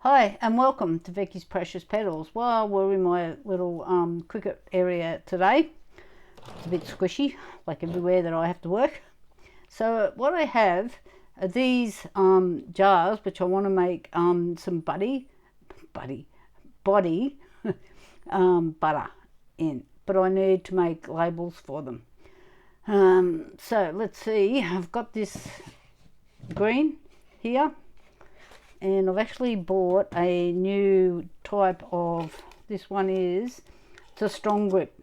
Hi and welcome to Vicky's Precious Petals. Well, we're in my little Cricut area today. It's a bit squishy, like everywhere that I have to work. So what I have are these jars, which I want to make some body butter in, but I need to make labels for them. So let's see, I've got this green here, and I've actually bought a new type of, this one is, it's a strong grip,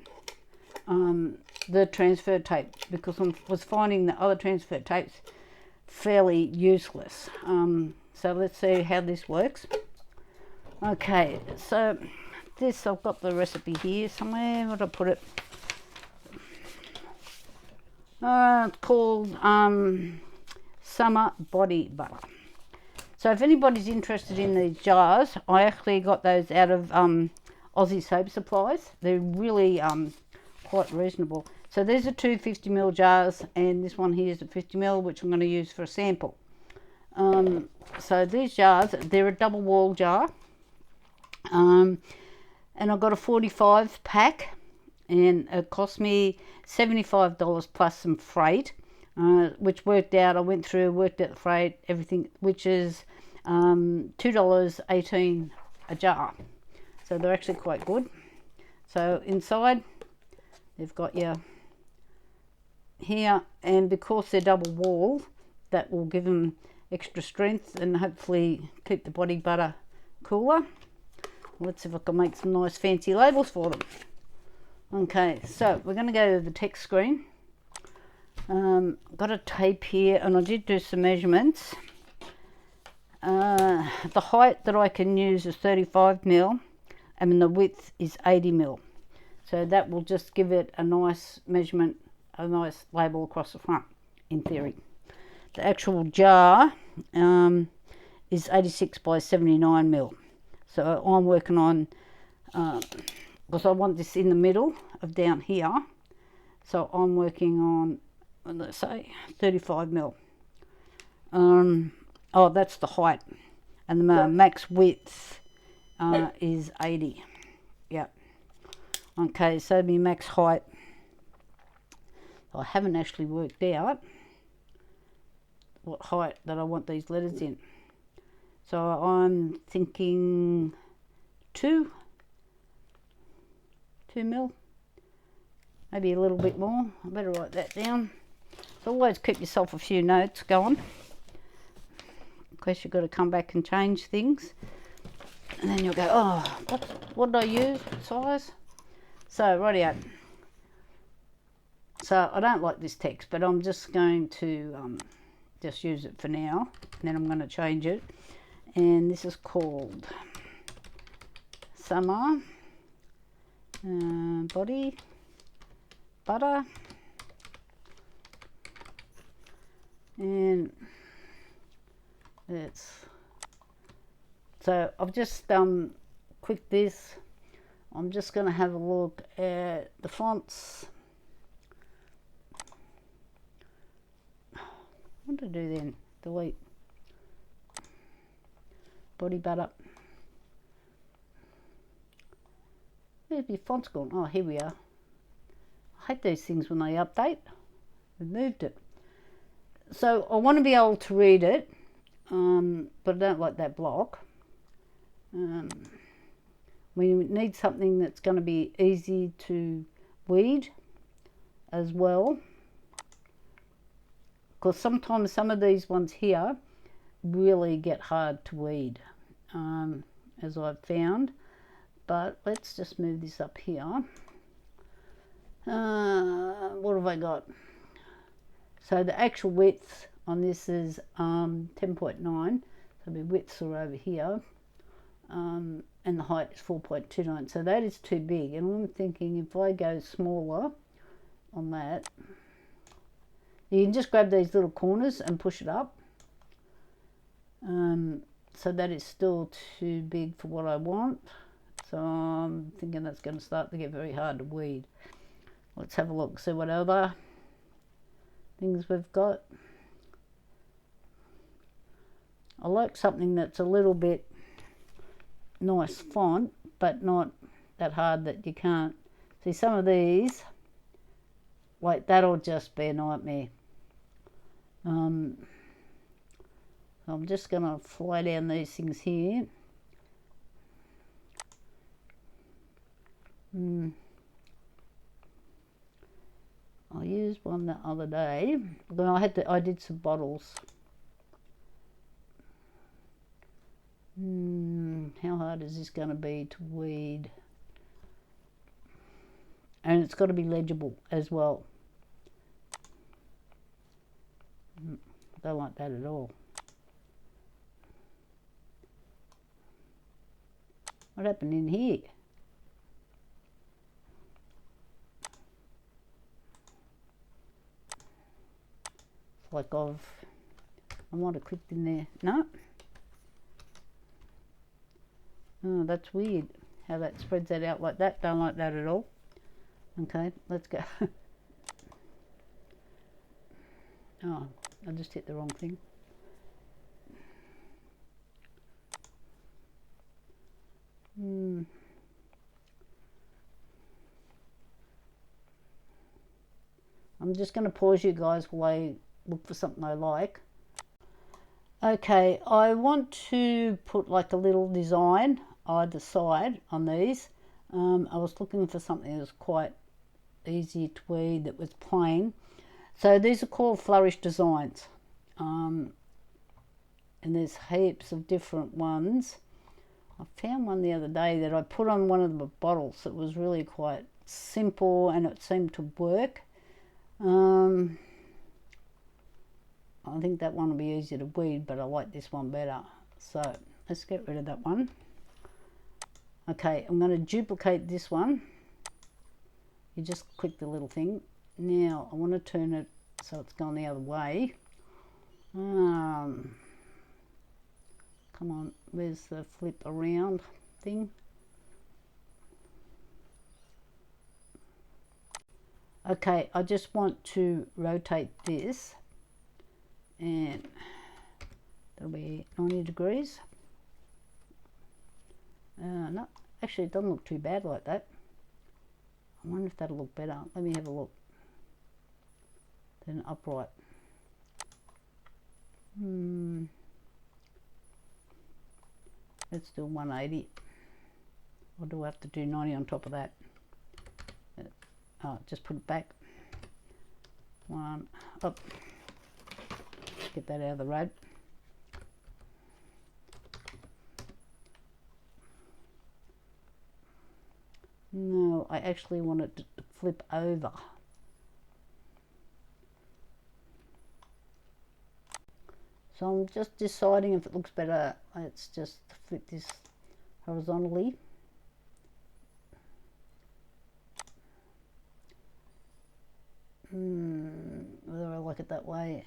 the transfer tape, because I was finding the other transfer tapes fairly useless. So let's see how this works. Okay, so this, I've got the recipe here somewhere. Where did I put it? It's called Summer Body Butter. So if anybody's interested in these jars, I actually got those out of Aussie Soap Supplies. They're really quite reasonable. So these are two 50ml jars, and this one here is a 50ml, which I'm going to use for a sample. So these jars, they're a double wall jar, and I got a 45 pack, and it cost me $75 plus some freight, which worked out, I went through, worked out the freight, everything, which is $2.18 a jar. So they're actually quite good. So inside they've got your here, and because they're double walled, that will give them extra strength and hopefully keep the body butter cooler. Let's see if I can make some nice fancy labels for them. Okay, so we're going to go to the text screen. Got a tape here, and I did do some measurements. The height that I can use is 35mm, and the width is 80mm. So that will just give it a nice measurement, a nice label across the front, in theory. The actual jar is 86 by 79mm. So I'm working on, because I want this in the middle of down here. So I'm working on, let's say, 35mm. Oh, that's the height, and the max width is 80. Yep. Okay, so my max height, I haven't actually worked out what height that I want these letters in. So I'm thinking 2 mil, maybe a little bit more. I better write that down. So always keep yourself a few notes going. Of course, you've got to come back and change things, and then you'll go, oh, what did I use, what size? So rightio. So I don't like this text, but I'm just going to just use it for now, and then I'm going to change it. And this is called Summer Body Butter, and it's, so I've just clicked this. I'm just going to have a look at the fonts. What did I do then? Delete. Body butter. Where's my fonts gone? Oh, here we are. I hate these things when they update. We've moved it. So I want to be able to read it, but I don't like that block. We need something that's going to be easy to weed as well, because sometimes some of these ones here really get hard to weed, as I've found. But let's just move this up here. What have I got? So the actual width on this is 10.9, so the widths are over here, and the height is 4.29, so that is too big. And I'm thinking if I go smaller on that, you can just grab these little corners and push it up. So that is still too big for what I want. So I'm thinking that's going to start to get very hard to weed. Let's have a look, see what other things we've got. I like something that's a little bit nice font, but not that hard that you can't see. Some of these, like that'll just be a nightmare. I'm just gonna fly down these things here. I used one the other day. Then I did some bottles. How hard is this going to be to weed? And it's got to be legible as well. I don't like that at all. What happened in here? It's like I might have clicked in there. No. Oh, that's weird how that spreads that out like that. Don't like that at all. Okay, let's go. Oh, I just hit the wrong thing. I'm just going to pause you guys while I look for something I like. Okay, I want to put like a little design either side on these. I was looking for something that was quite easy to weed, that was plain. So these are called flourish designs. And there's heaps of different ones. I found one the other day that I put on one of the bottles that was really quite simple and it seemed to work. I think that one will be easier to weed, but I like this one better. So let's get rid of that one. Okay, I'm going to duplicate this one. You just click the little thing. Now I want to turn it so it's going the other way. Come on, where's the flip around thing? Okay, I just want to rotate this and that'll be 90 degrees. No, actually it doesn't look too bad like that. I wonder if that'll look better. Let me have a look. Then upright. Let's do 180. Or do I have to do 90 on top of that? Oh, just put it back. One up. Get that out of the road. No, I actually want it to flip over. So I'm just deciding if it looks better. Let's just flip this horizontally. Whether I like it that way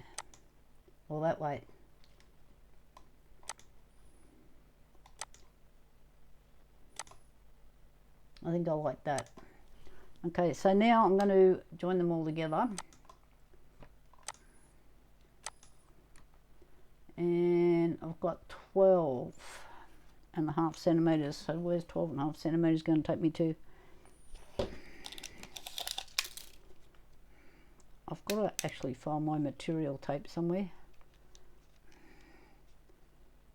or that way. I think I like that. Okay, so now I'm going to join them all together. And I've got 12.5 centimeters. So where's 12.5 centimeters going to take me to? I've got to actually find my material tape somewhere.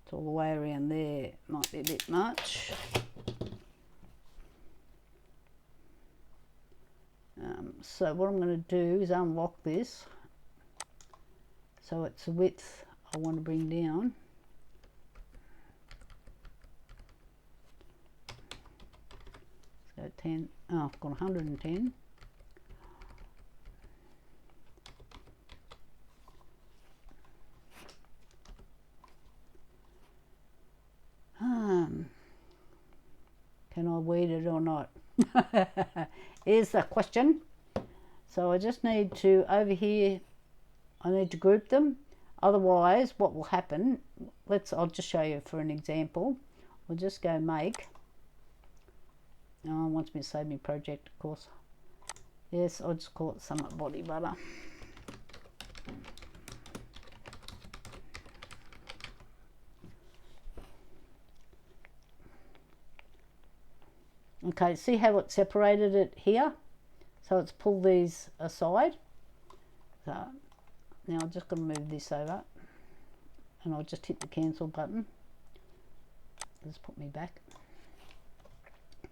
It's all the way around there. Might be a bit much. So what I'm going to do is unlock this. So it's the width I want to bring down. Let's go 10. Oh, I've got 110. Can I weed it or not? Here's the question. So I just need to, over here, I need to group them. Otherwise, what will happen, I'll just show you for an example. We'll just go make. Oh, it wants me to save me project, of course. Yes, I'll just call it Summer Body Butter. Okay, see how it separated it here? So it's pulled these aside. So now I'm just going to move this over, and I'll just hit the cancel button. Just put me back.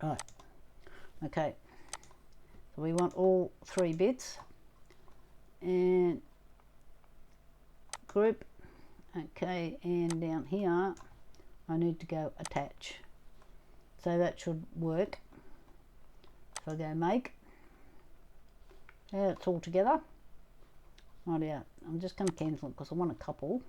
Right. Okay. So we want all 3 bits, and group. Okay, and down here I need to go attach. So that should work. So I go make. Yeah, it's all together. Right, yeah. I'm just going to cancel it because I want a couple.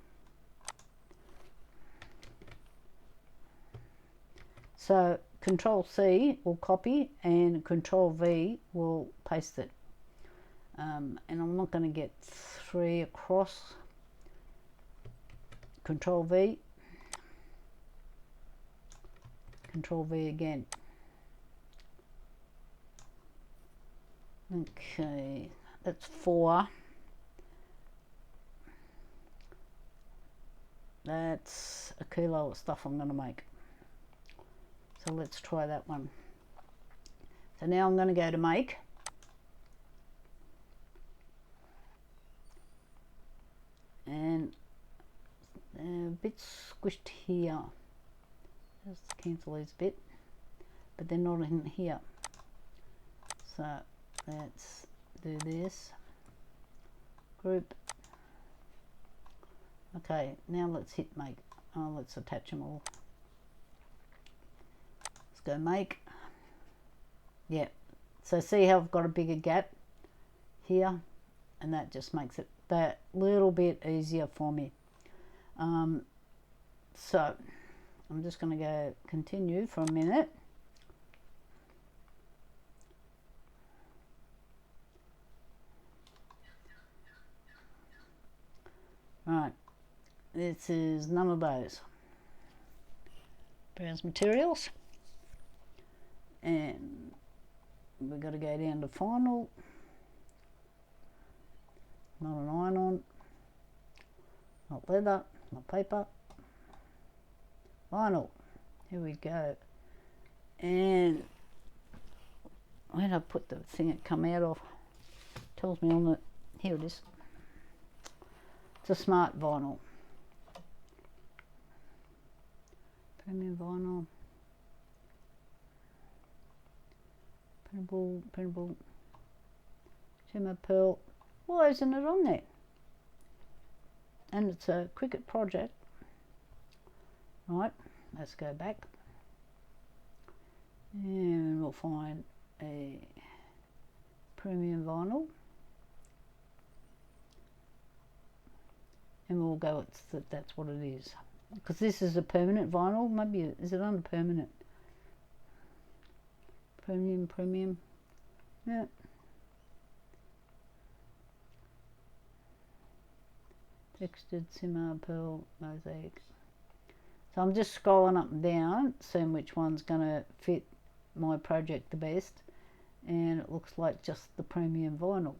So Control C will copy and Control V will paste it. And I'm not going to get 3 across. Control V. Control V again. Okay, that's 4. That's a kilo of stuff I'm going to make. So let's try that one. So now I'm going to go to make. And a bit squished here. Just cancel these a bit. But they're not in here. So let's do this. Group. Okay, now let's hit make. Oh, let's attach them all. Let's go make. Yeah. So see how I've got a bigger gap here, and that just makes it that little bit easier for me. So I'm just going to go continue for a minute. Right, this is none of those. Browse materials, and we've got to go down to final. Not an iron-on, not leather, not paper, vinyl. Here we go. And where did I put the thing it come out of? Tells me on the, here it is. It's a smart vinyl. Premium vinyl. Printable. Shimmer pearl. Why isn't it on there? And it's a Cricut project. Right, let's go back. And we'll find a premium vinyl. And we'll go, that's what it is. Because this is a permanent vinyl. Maybe, is it under permanent? Premium. Yeah. Textured simmer pearl mosaic. So I'm just scrolling up and down, seeing which one's going to fit my project the best. And it looks like just the premium vinyl.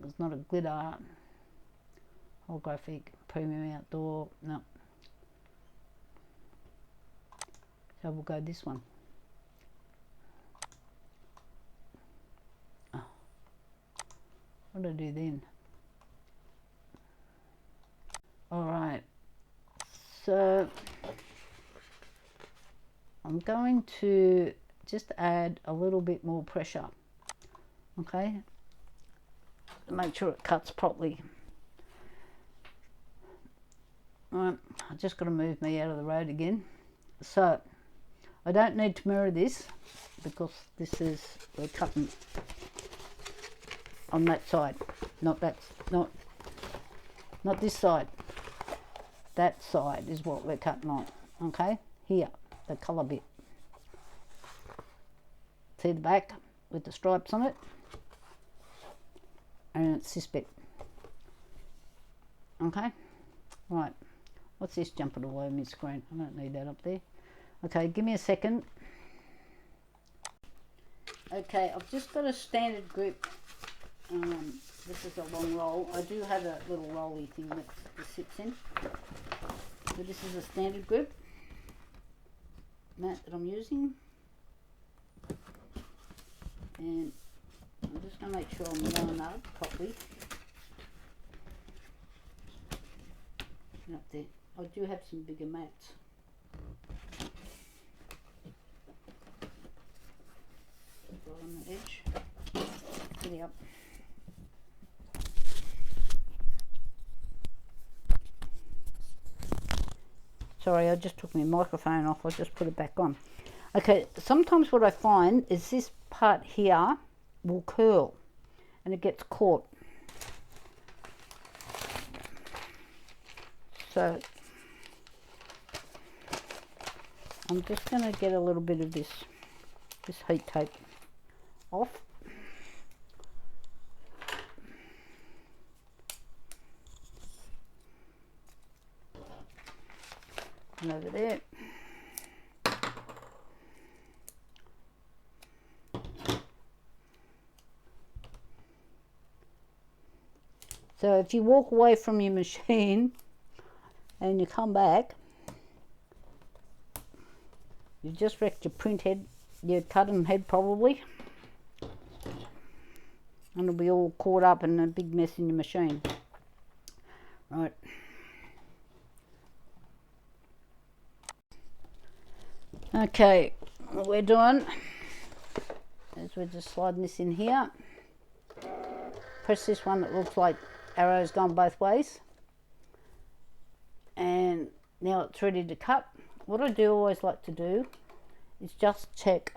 It's not a glitter. Holographic, premium outdoor, no. So we'll go this one. Oh. What do I do then? Alright, so I'm going to just add a little bit more pressure, okay, to make sure it cuts properly. Right, I just got to move me out of the road again. So I don't need to mirror this because this is, we're cutting on that side, not this side. That side is what we're cutting on. Okay, here, the colour bit. See the back with the stripes on it, and it's this bit. Okay, right. What's this jumping all over my screen? I don't need that up there. Okay, give me a second. Okay, I've just got a standard grip. This is a long roll. I do have a little rolly thing that sits in. So this is a standard grip mat that I'm using. And I'm just going to make sure I'm lining up properly. And up there. I do have some bigger mats. Right on the edge. Get it up. Sorry, I just took my microphone off. I'll just put it back on. Okay, sometimes what I find is this part here will curl and it gets caught. So I'm just going to get a little bit of this heat tape off. And over there. So if you walk away from your machine and you come back, you just wrecked your print head, your cutting head probably, and it'll be all caught up in a big mess in your machine. Right. Okay, what we're doing is we're just sliding this in here. Press this one that looks like arrows gone both ways. And now it's ready to cut. What I do always like to do is just check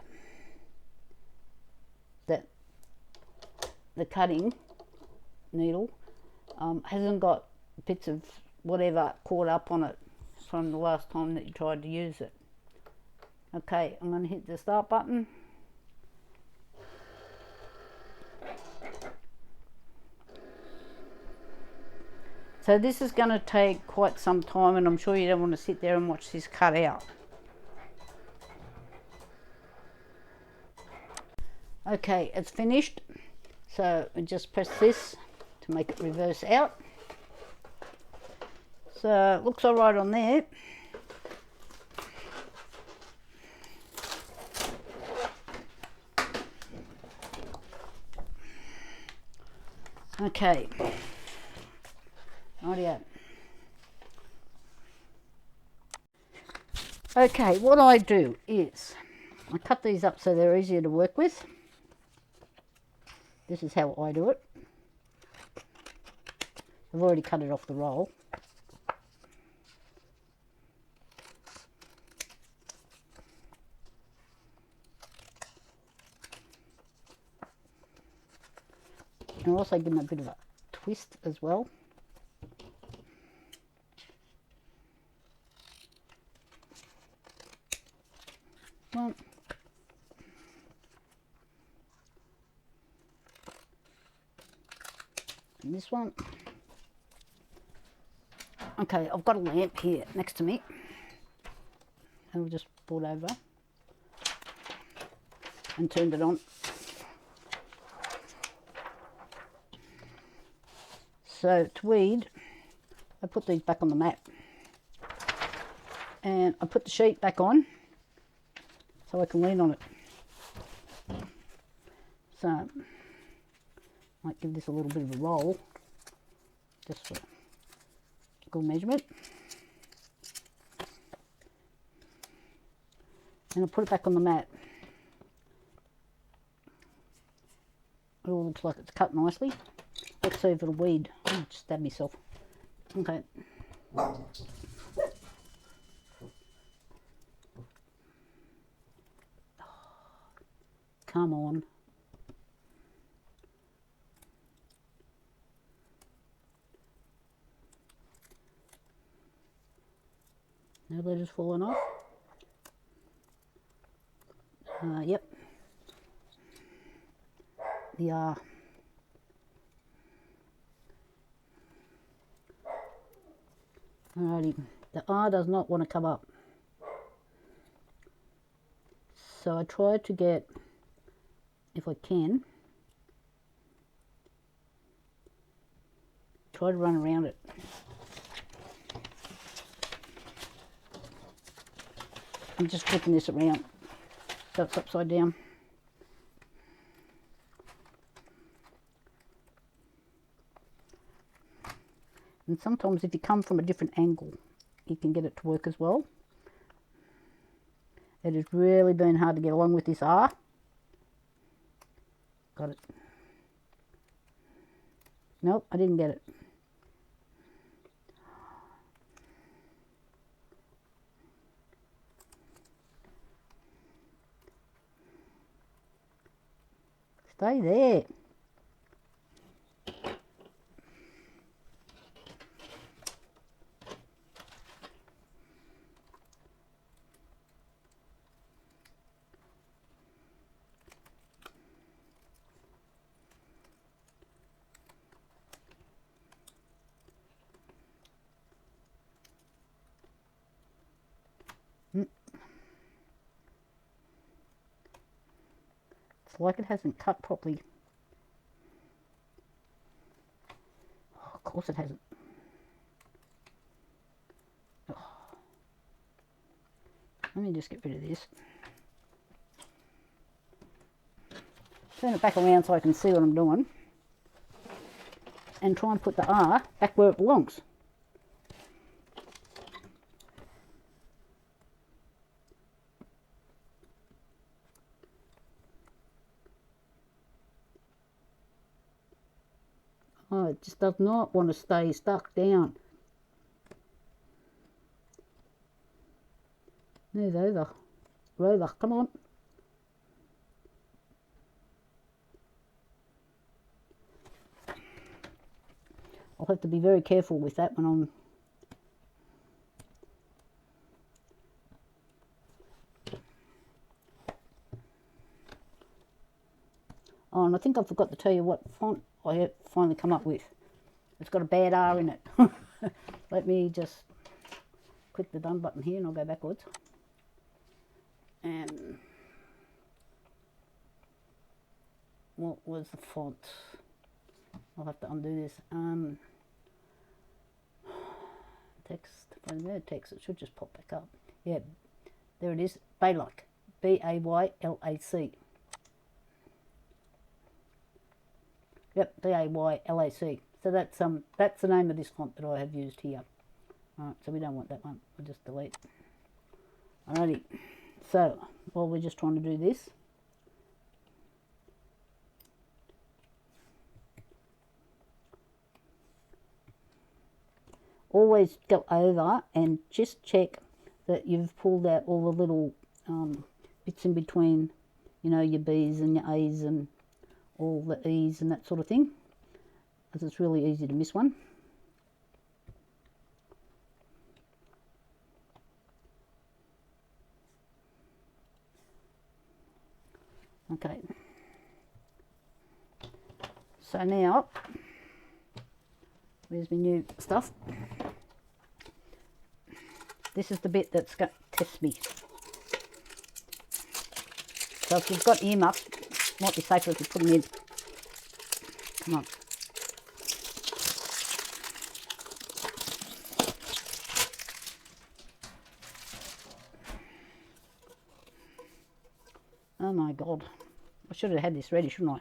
that the cutting needle hasn't got bits of whatever caught up on it from the last time that you tried to use it. Okay, I'm going to hit the start button. So this is going to take quite some time, and I'm sure you don't want to sit there and watch this cut out. Okay, it's finished. So we just press this to make it reverse out. So it looks all right on there. Okay. Rightio. Okay, what I do is I cut these up so they're easier to work with. This is how I do it. I've already cut it off the roll. And I'll also give them a bit of a twist as well. One. And this one. Okay, I've got a lamp here next to me. I'll just pull over and turned it on. So to weed, I put these back on the mat and I put the sheet back on so I can lean on it. So I might give this a little bit of a roll just for good measurement. And I'll put it back on the mat. It all looks like it's cut nicely. Let's see if it'll weed. Oh, just stabbed myself. Okay. Come on. No letters falling off. Yep. The R. Alrighty, the R does not want to come up. So I try to get, if I can, try to run around it. I'm just flipping this around so it's upside down. And sometimes if you come from a different angle, you can get it to work as well. It has really been hard to get along with this R. Got it. Nope, I didn't get it. Stay there. It's like it hasn't cut properly. Oh, of course it hasn't. Oh. Let me just get rid of this. Turn it back around so I can see what I'm doing. And try and put the R back where it belongs. Oh, it just does not want to stay stuck down. Move over. Rover, come on. I'll have to be very careful with that when I'm... Oh, and I think I forgot to tell you what font I have finally come up with. It's got a bad R in it. Let me just click the done button here and I'll go backwards. And what was the font? I'll have to undo this. Text, from there, text, it should just pop back up. Yeah, there it is, Baylac, B-A-Y-L-A-C. Yep, B-A-Y-L-A-C. So that's the name of this font that I have used here. Alright, so we don't want that one, we'll just delete. Alrighty, so while we're just trying to do this, always go over and just check that you've pulled out all the little bits in between, you know, your B's and your A's and all the E's and that sort of thing, because it's really easy to miss one. Okay, so now, where's my new stuff? This is the bit that's going to test me. So if you've got earmuffs, it might be safer if you put them in. Come on. Oh my God. I should have had this ready, shouldn't I?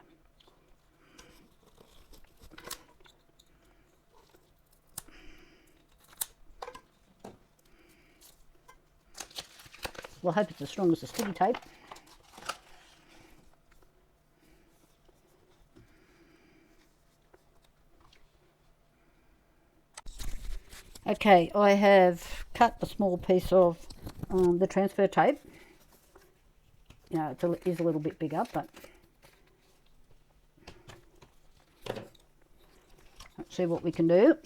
Well, I hope it's as strong as the sticky tape. Okay, I have cut a small piece of the transfer tape. You know, it is a little bit bigger, but let's see what we can do.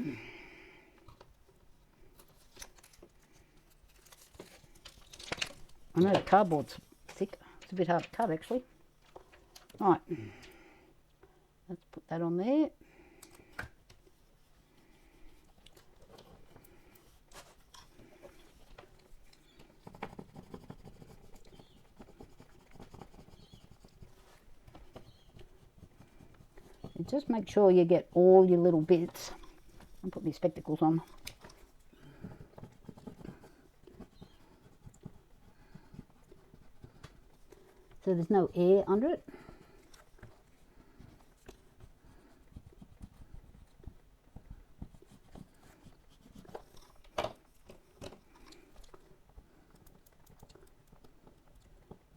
I know the cardboard's thick. It's a bit hard to cut, actually. Right, let's put that on there. And just make sure you get all your little bits. I'll put my spectacles on. So there's no air under it.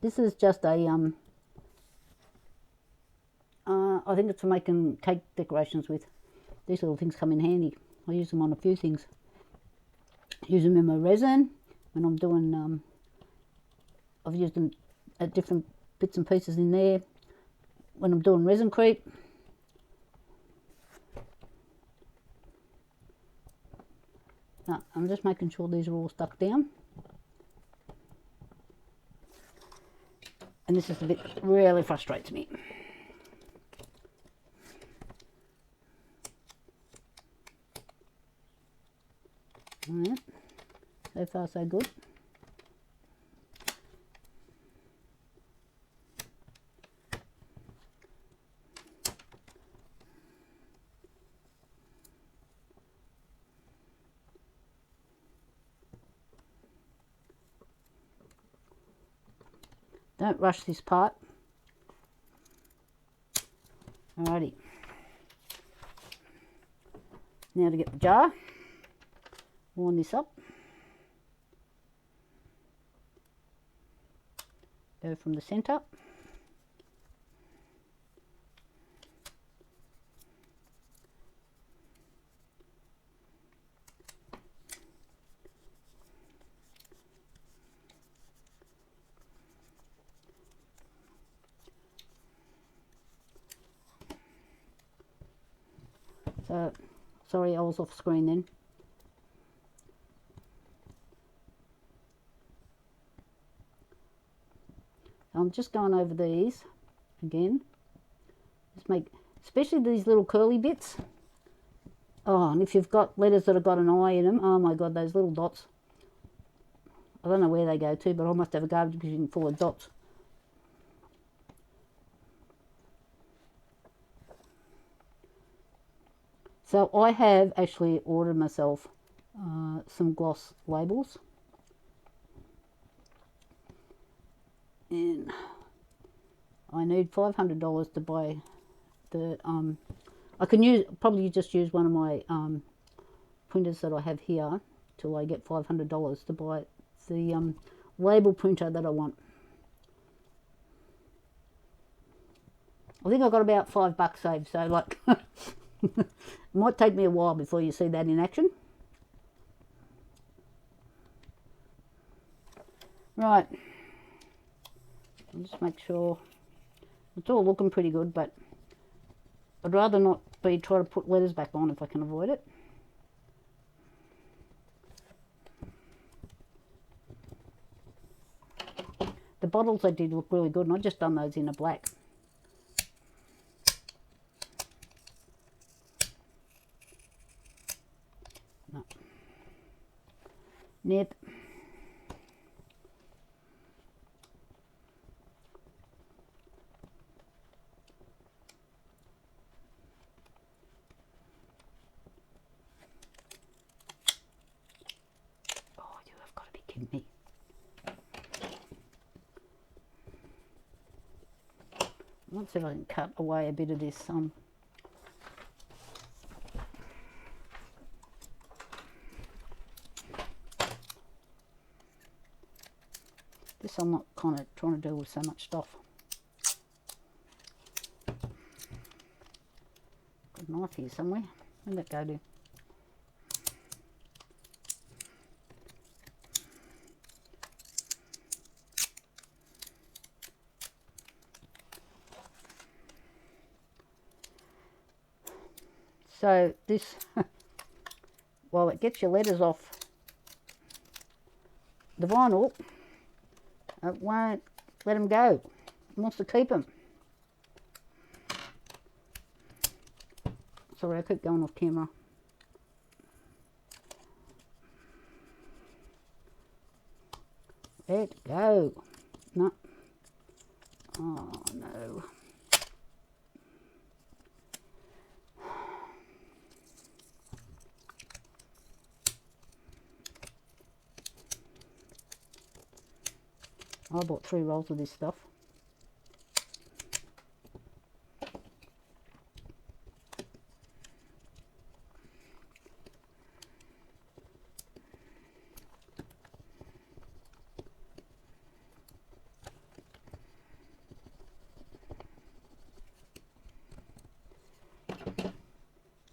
This is just a I think it's for making cake decorations with. These little things come in handy. I use them on a few things. Use them in my resin when I'm doing. I've used them at different bits and pieces in there when I'm doing resin-crete. Now, I'm just making sure these are all stuck down. And this is the bit that really frustrates me. Alright, so far so good. Don't rush this part. Alrighty. Now to get the jar. Line this up. Go from the centre. So, sorry, I was off screen then. I'm just going over these again. Just make, especially these little curly bits. Oh, and if you've got letters that have got an eye in them, oh my God, those little dots. I don't know where they go to, but I must have a garbage bin full of dots. So I have actually ordered myself some gloss labels. And I need $500 to buy the, I can probably just use one of my printers that I have here till I get $500 to buy the label printer that I want. I think I got about $5 saved, so like it might take me a while before you see that in action. Right. I'll just make sure it's all looking pretty good, but I'd rather not be trying to put letters back on if I can avoid it. The bottles they did look really good, and I've just done those in a black. No. Nip. Me. Let's see if I can cut away a bit of this. This I'm not kind of trying to do with so much stuff. Got a knife here somewhere. Where'd that go to? So this, while it gets your letters off the vinyl, it won't let them go. It wants to keep them. Sorry, I keep going off camera. Let go. No. Oh no. I bought 3 rolls of this stuff.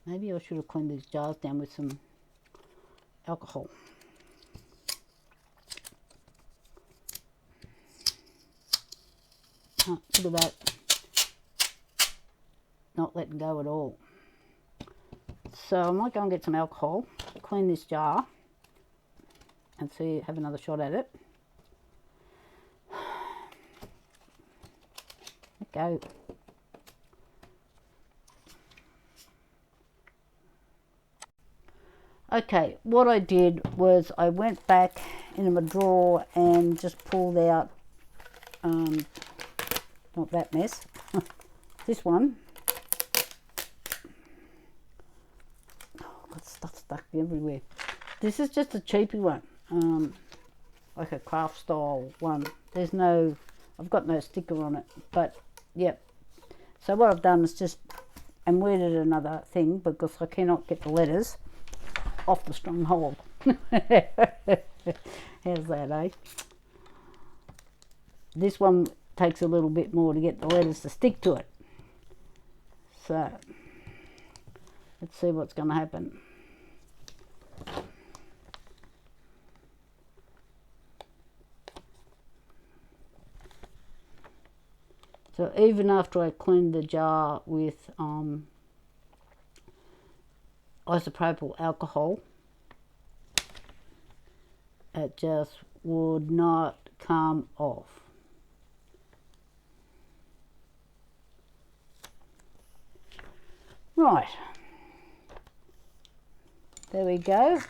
Maybe I should have cleaned these jars down with some alcohol. Oh, look at that. Not letting go at all. So I might go and get some alcohol, clean this jar, and see, have another shot at it. Let go. Okay, what I did was I went back into my drawer and just pulled out, not that mess, this one. Oh, got stuff stuck everywhere. This is just a cheapy one, like a craft style one. There's no, I've got no sticker on it, but yep. So what I've done is just, and weirded another thing because I cannot get the letters off the strong hold. How's that, eh? This one takes a little bit more to get the letters to stick to it. So let's see what's going to happen. So even after I cleaned the jar with isopropyl alcohol, it just would not come off. Right, there we go.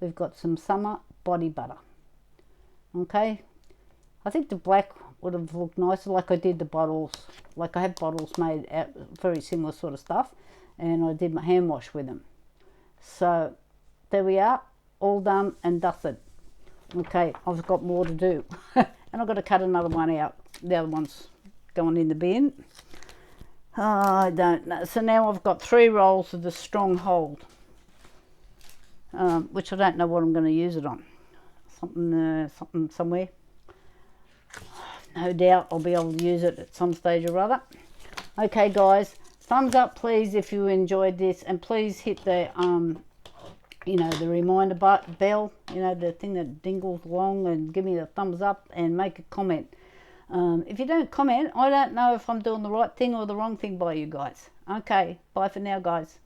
We've got some summer body butter. Okay, I think the black would have looked nicer, like I did the bottles. Like I have bottles made out very similar sort of stuff, and I did my hand wash with them. So there we are, all done and dusted. Okay, I've got more to do. And I've got to cut another one out. The other one's going in the bin. I don't know. So now I've got 3 rolls of the strong hold, which I don't know what I'm going to use it on. Something somewhere. No doubt I'll be able to use it at some stage or other. Okay, guys, thumbs up please if you enjoyed this, and please hit the you know, the reminder bell, you know, the thing that dingles along, and give me the thumbs up and make a comment. If you don't comment, I don't know if I'm doing the right thing or the wrong thing by you guys. Okay, bye for now, guys.